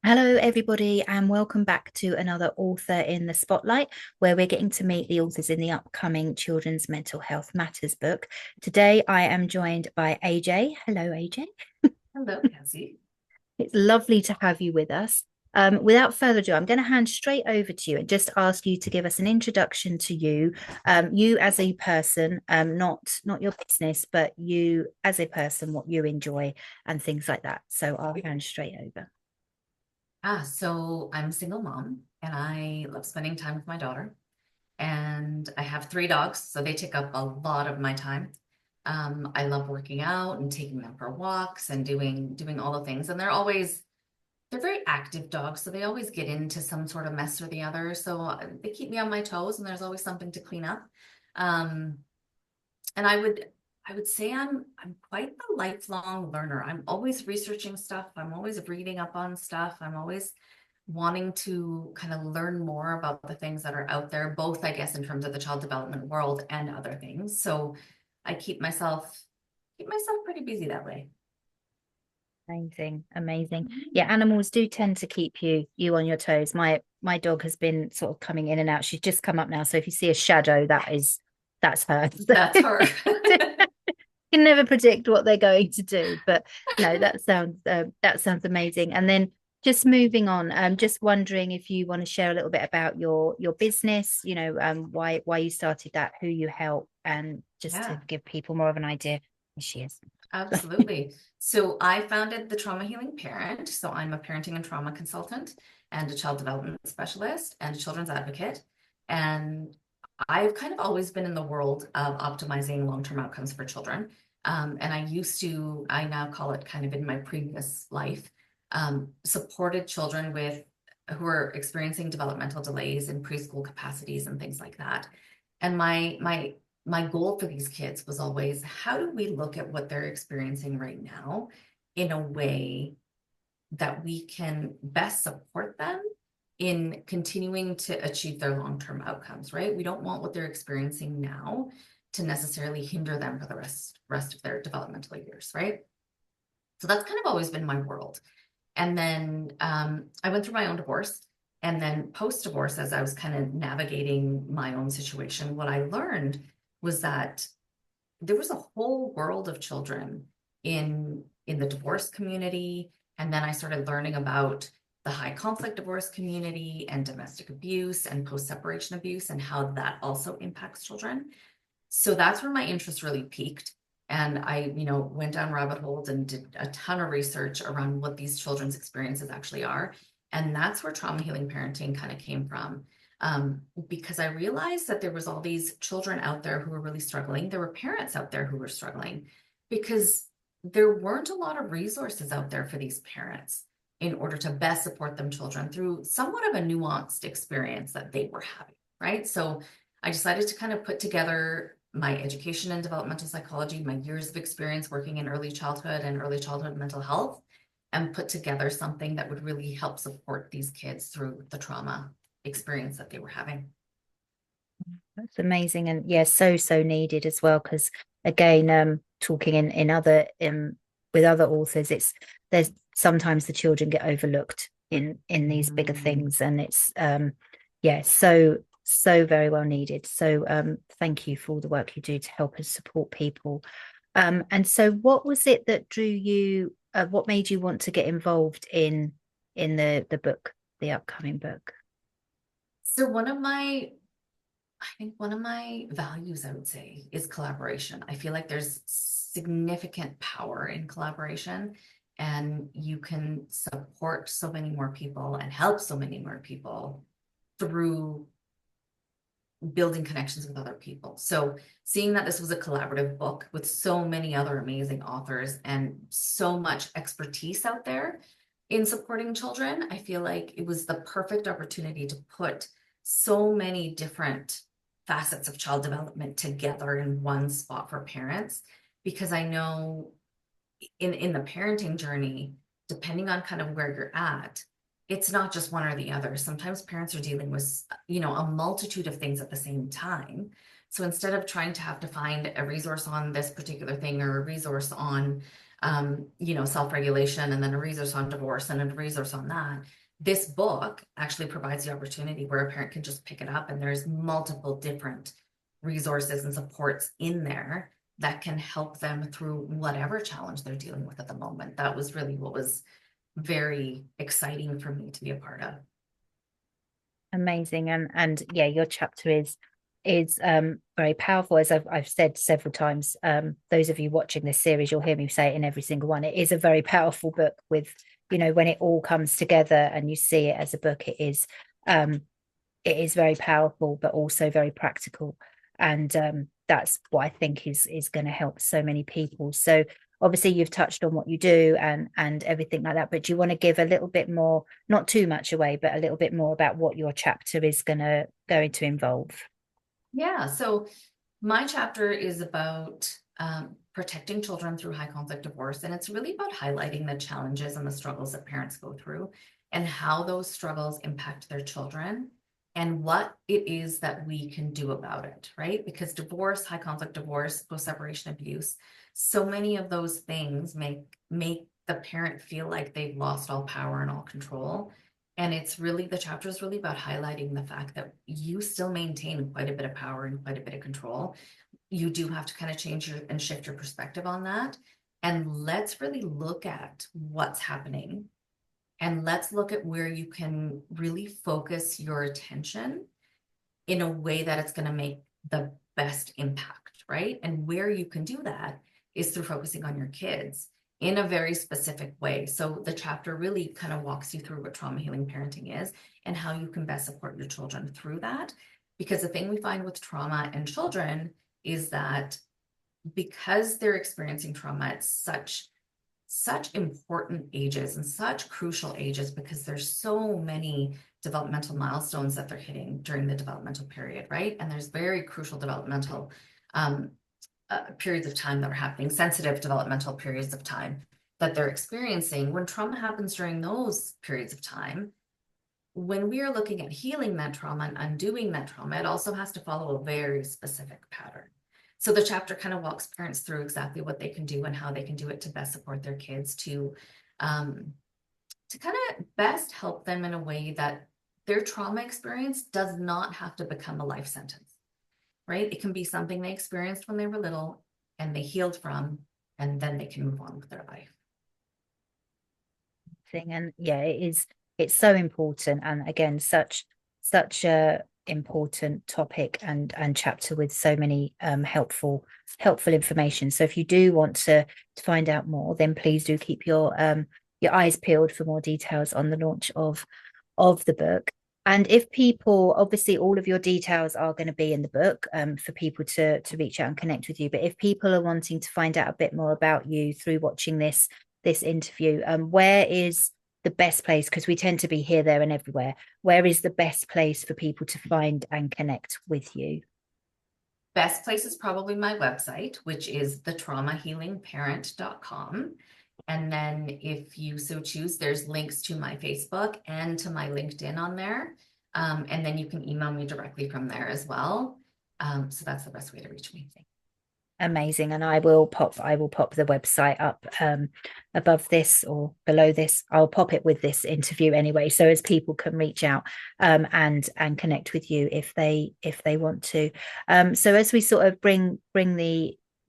Hello, everybody, and welcome back to another Author in the Spotlight, where we're getting to meet the authors in the upcoming Children's Mental Health Matters book. Today, I am joined by AJ. Hello, AJ. Hello, Cassie. It's lovely to have you with us. Without further ado, I'm going to hand straight over to you and just ask you to give us an introduction to you, you as a person, not your business, but you as a person, what you enjoy and things like that. So I'll hand straight over. So I'm a single mom and I love spending time with my daughter. And I have three dogs, so they take up a lot of my time. I love working out and taking them for walks and doing all the things. And they're very active dogs, so they always get into some sort of mess or the other. So they keep me on my toes, and there's always something to clean up. Um, and I would say I'm quite a lifelong learner. I'm always researching stuff. I'm always reading up on stuff. I'm always wanting to kind of learn more about the things that are out there, both I guess in terms of the child development world and other things. So I keep myself pretty busy that way. Amazing, amazing. Yeah, animals do tend to keep you on your toes. My dog has been sort of coming in and out. She's just come up now, so if you see a shadow, that's her. That's her. You can never predict what they're going to do, but no, that sounds amazing. And then just moving on, just wondering if you want to share a little bit about your business. Why you started that, who you help, and just to Yeah. give people more of an idea who she is. Absolutely. So I founded the Trauma Healing Parent. So I'm a parenting and trauma consultant and a child development specialist and a children's advocate. And I've kind of always been in the world of optimizing long-term outcomes for children. And I now call it kind of in my previous life, supported children who are experiencing developmental delays in preschool capacities and things like that. And my goal for these kids was always, how do we look at what they're experiencing right now in a way that we can best support them in continuing to achieve their long-term outcomes, right? We don't want what they're experiencing now to necessarily hinder them for the rest of their developmental years, right? So that's kind of always been my world. And then I went through my own divorce. And then post divorce, as I was kind of navigating my own situation, what I learned was that there was a whole world of children in the divorce community. And then I started learning about the high conflict divorce community and domestic abuse and post separation abuse and how that also impacts children. So that's where my interest really peaked. And I, went down rabbit holes and did a ton of research around what these children's experiences actually are. And that's where trauma healing parenting kind of came from. Because I realized that there was all these children out there who were really struggling. There were parents out there who were struggling because there weren't a lot of resources out there for these parents in order to best support them children through somewhat of a nuanced experience that they were having, right? So I decided to kind of put together my education in developmental psychology, my years of experience working in early childhood and early childhood mental health, and put together something that would really help support these kids through the trauma experience that they were having. That's amazing, and yeah, so needed as well. Because again, talking in other with other authors, it's there's sometimes the children get overlooked in these bigger things, and it's yeah, so very well needed. So thank you for all the work you do to help us support people. And so, what was it that drew you? What made you want to get involved in the book, the upcoming book? So I think one of my values, I would say, is collaboration. I feel like there's significant power in collaboration, and you can support so many more people and help so many more people through building connections with other people. So seeing that this was a collaborative book with so many other amazing authors and so much expertise out there in supporting children, I feel like it was the perfect opportunity to put so many different facets of child development together in one spot for parents, because I know in the parenting journey, depending on kind of where you're at, it's not just one or the other. Sometimes parents are dealing with, a multitude of things at the same time. So instead of trying to have to find a resource on this particular thing or a resource on self-regulation, and then a resource on divorce and a resource on that. This book actually provides the opportunity where a parent can just pick it up, and there's multiple different resources and supports in there that can help them through whatever challenge they're dealing with at the moment. That was really what was very exciting for me to be a part of. Amazing. And yeah, your chapter is very powerful. As I've said several times, those of you watching this series, you'll hear me say it in every single one. It is a very powerful book with, when it all comes together and you see it as a book, it is very powerful, but also very practical. And that's what I think is going to help so many people. So obviously you've touched on what you do and everything like that, but do you want to give a little bit more, not too much away, but a little bit more about what your chapter is going to involve? Yeah, so my chapter is about protecting children through high conflict divorce, and it's really about highlighting the challenges and the struggles that parents go through and how those struggles impact their children and what it is that we can do about it, right? Because divorce, high conflict divorce, post-separation abuse, so many of those things make the parent feel like they've lost all power and all control. And the chapter is really about highlighting the fact that you still maintain quite a bit of power and quite a bit of control. You do have to kind of change and shift your perspective on that. And let's really look at what's happening. And let's look at where you can really focus your attention in a way that it's going to make the best impact, right? And where you can do that is through focusing on your kids in a very specific way. So the chapter really kind of walks you through what trauma healing parenting is and how you can best support your children through that. Because the thing we find with trauma and children is that because they're experiencing trauma at such important ages and such crucial ages, because there's so many developmental milestones that they're hitting during the developmental period, right? And there's very crucial developmental periods of time that are happening, sensitive developmental periods of time that they're experiencing. When trauma happens during those periods of time, when we are looking at healing that trauma and undoing that trauma, it also has to follow a very specific pattern. So the chapter kind of walks parents through exactly what they can do and how they can do it to best support their kids to kind of best help them in a way that their trauma experience does not have to become a life sentence, right? It can be something they experienced when they were little and they healed from, and then they can move on with their life. And yeah, it's so important, and again such a important topic and chapter with so many helpful information. So if you do want to find out more, then please do keep your eyes peeled for more details on the launch of the book. And if people, obviously all of your details are going to be in the book for people to reach out and connect with you, but if people are wanting to find out a bit more about you through watching this interview, where is the best place, because we tend to be here, there and everywhere, where is the best place for people to find and connect with you? Best place is probably my website, which is thetraumahealingparent.com. And then if you so choose, there's links to my Facebook and to my LinkedIn on there. And then you can email me directly from there as well. So that's the best way to reach me. Amazing. And I will pop the website up above this or below this. I'll pop it with this interview anyway, so as people can reach out and connect with you if they want to. So as we sort of bring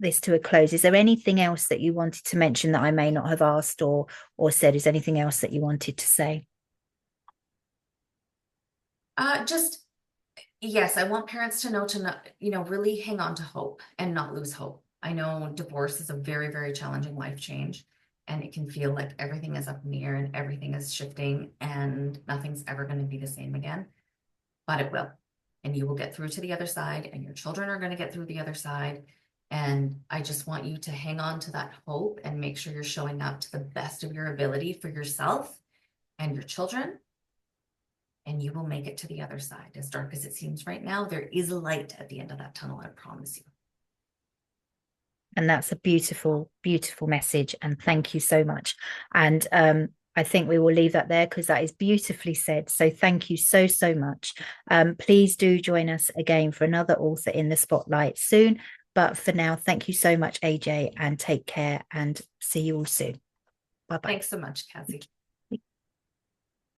this to a close, is there anything else that you wanted to mention that I may not have asked or said? Is there anything else that you wanted to say? Yes, I want parents to know really hang on to hope and not lose hope. I know divorce is a very, very challenging life change, and it can feel like everything is up in the air and everything is shifting and nothing's ever going to be the same again, but it will. And you will get through to the other side, and your children are going to get through the other side. And I just want you to hang on to that hope and make sure you're showing up to the best of your ability for yourself and your children, and you will make it to the other side. As dark as it seems right now, there is a light at the end of that tunnel, I promise you. And that's a beautiful, beautiful message. And thank you so much. And I think we will leave that there because that is beautifully said. So thank you so, so much. Please do join us again for another author in the spotlight soon. But for now, thank you so much, AJ, and take care and see you all soon. Bye bye. Thanks so much, Cassie.